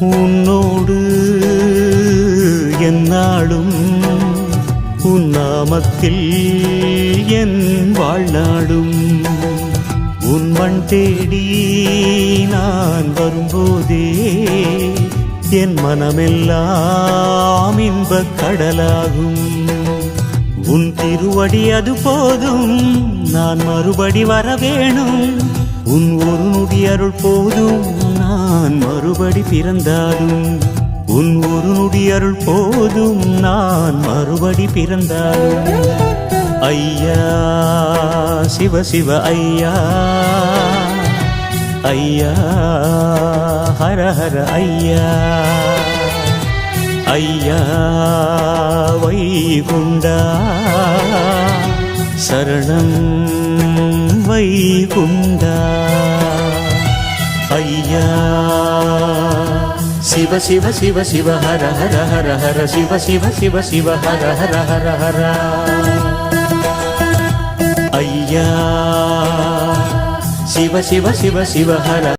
உன்னோடு என்னாலும் உன் நாமத்தில் என் வாழ்நாடும் உன் மண் தேடி நான் வரும்போதே என் மனமெல்லாம் இன்பக் கடலாகும் உன் திருவடி அது போதும் நான் மறுபடி வர வேணும் உன் ஒரு நொடி அருள் போதும் நான் மறுபடி பிறந்தாலும் உன் ஒரு நொடி அருள் போதும் நான் மறுபடி பிறந்தாலும் ஐயா சிவ சிவ ஐயா ஐயா ஹர ஹர ஐயா ஐயா வைகுண்டா சரணம் வைகுண்டா ஐயா சிவ சிவ சிவ சிவ ஹர ஹர ஹர ஹர சிவ சிவ சிவ சிவ ஹர ஹர ஹர ஹர ஐயா சிவ சிவ சிவ சிவ ஹர